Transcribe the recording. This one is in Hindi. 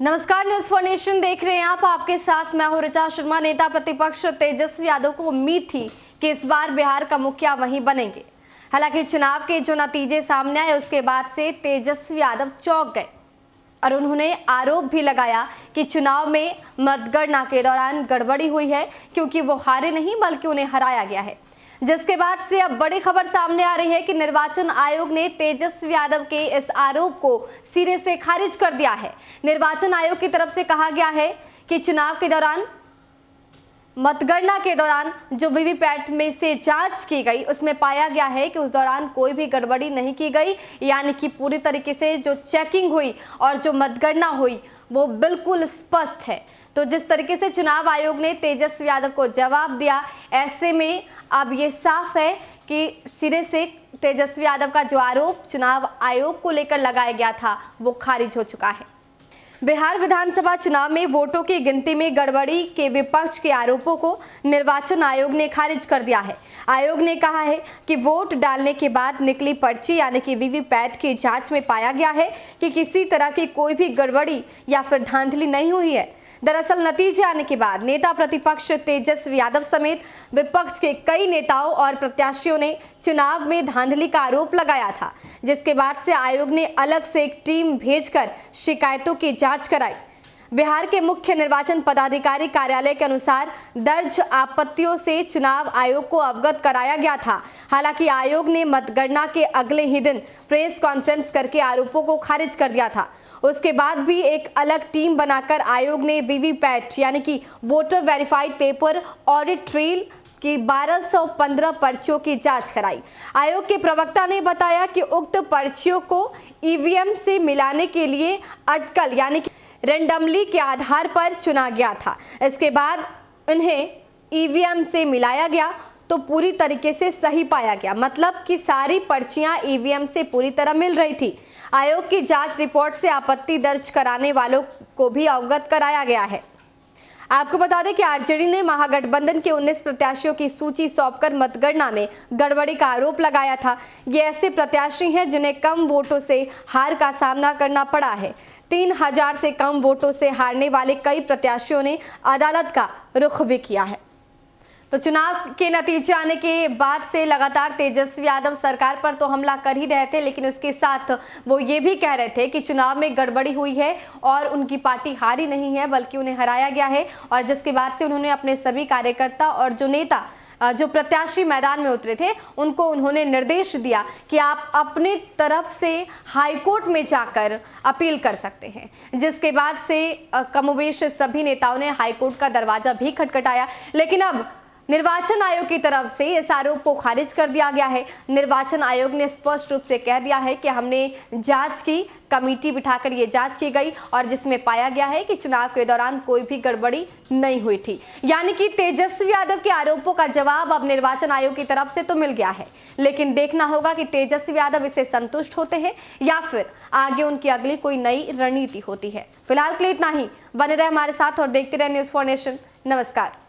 नमस्कार, न्यूज़ फॉर नेशन देख रहे हैं आप। आपके साथ मैं हूं ऋचा शर्मा। नेता प्रतिपक्ष तेजस्वी यादव को उम्मीद थी कि इस बार बिहार का मुखिया वही बनेंगे। हालांकि चुनाव के जो नतीजे सामने आए उसके बाद से तेजस्वी यादव चौंक गए और उन्होंने आरोप भी लगाया कि चुनाव में मतगणना के दौरान गड़बड़ी हुई है, क्योंकि वो हारे नहीं बल्कि उन्हें हराया गया है। जिसके बाद से अब बड़ी खबर सामने आ रही है कि निर्वाचन आयोग ने तेजस्वी यादव के इस आरोप को सिरे से खारिज कर दिया है। निर्वाचन आयोग की तरफ से कहा गया है कि चुनाव के दौरान मतगणना के दौरान जो वीवीपैट में से जांच की गई उसमें पाया गया है कि उस दौरान कोई भी गड़बड़ी नहीं की गई, यानी कि पूरी तरीके से जो चेकिंग हुई और जो मतगणना हुई वो बिल्कुल स्पष्ट है। तो जिस तरीके से चुनाव आयोग ने तेजस्वी यादव को जवाब दिया, ऐसे में अब ये साफ है कि सिरे से तेजस्वी यादव का जो आरोप चुनाव आयोग को लेकर लगाया गया था वो खारिज हो चुका है। बिहार विधानसभा चुनाव में वोटों की गिनती में गड़बड़ी के विपक्ष के आरोपों को निर्वाचन आयोग ने खारिज कर दिया है। आयोग ने कहा है कि वोट डालने के बाद निकली पर्ची यानी कि वीवीपैट की जांच में पाया गया है कि किसी तरह की कोई भी गड़बड़ी या फिर धांधली नहीं हुई है। दरअसल नतीजे आने के बाद नेता प्रतिपक्ष तेजस्वी यादव समेत विपक्ष के कई नेताओं और प्रत्याशियों ने चुनाव में धांधली का आरोप लगाया था, जिसके बाद से आयोग ने अलग से एक टीम भेजकर शिकायतों की जांच कराई। बिहार के मुख्य निर्वाचन पदाधिकारी कार्यालय के अनुसार दर्ज आपत्तियों से चुनाव आयोग को अवगत कराया गया था। हालांकि आयोग ने मतगणना के अगले ही दिन प्रेस कॉन्फ्रेंस करके आरोपों को खारिज कर दिया था। उसके बाद भी एक अलग टीम बनाकर आयोग ने वीवीपैट यानी कि voter verified paper audit trail की 1215 पर्चियों की जांच कराई। आयोग के प्रवक्ता ने बताया कि उक्त पर्चियों को ईवीएम से मिलाने के लिए अटकल यानी कि रैंडमली के आधार पर चुना गया था। इसके बाद उन्हें ईवीएम से मिलाया गया तो पूरी तरीके से सही पाया गया, मतलब कि सारी पर्चियां ईवीएम से पूरी तरह मिल रही थी। आयोग की जांच रिपोर्ट से आपत्ति दर्ज कराने वालों को भी अवगत कराया गया है। आपको बता दें कि आरजेडी ने महागठबंधन के 19 प्रत्याशियों की सूची सौंपकर मतगणना में गड़बड़ी का आरोप लगाया था। ये ऐसे प्रत्याशी हैं जिन्हें कम वोटों से हार का सामना करना पड़ा है। 3000 से कम वोटों से हारने वाले कई प्रत्याशियों ने अदालत का रुख भी किया है। तो चुनाव के नतीजे आने के बाद से लगातार तेजस्वी यादव सरकार पर तो हमला कर ही रहे थे, लेकिन उसके साथ वो ये भी कह रहे थे कि चुनाव में गड़बड़ी हुई है और उनकी पार्टी हारी नहीं है बल्कि उन्हें हराया गया है। और जिसके बाद से उन्होंने अपने सभी कार्यकर्ता और जो नेता जो प्रत्याशी मैदान में उतरे थे उनको उन्होंने निर्देश दिया कि आप अपनी तरफ से हाईकोर्ट में जाकर अपील कर सकते हैं। जिसके बाद से कमोबेश सभी नेताओं ने हाईकोर्ट का दरवाजा भी खटखटाया, लेकिन अब निर्वाचन आयोग की तरफ से इस आरोप को खारिज कर दिया गया है। निर्वाचन आयोग ने स्पष्ट रूप से कह दिया है कि हमने जांच की, कमेटी बिठाकर ये जांच की गई और जिसमें पाया गया है कि चुनाव के दौरान कोई भी गड़बड़ी नहीं हुई थी। यानी कि तेजस्वी यादव के आरोपों का जवाब अब निर्वाचन आयोग की तरफ से तो मिल गया है, लेकिन देखना होगा कि तेजस्वी यादव इससे संतुष्ट होते हैं या फिर आगे उनकी अगली कोई नई रणनीति होती है। फिलहाल के लिए इतना ही। बने रहे हमारे साथ और देखते रहे न्यूज़ फॉर नेशन। नमस्कार।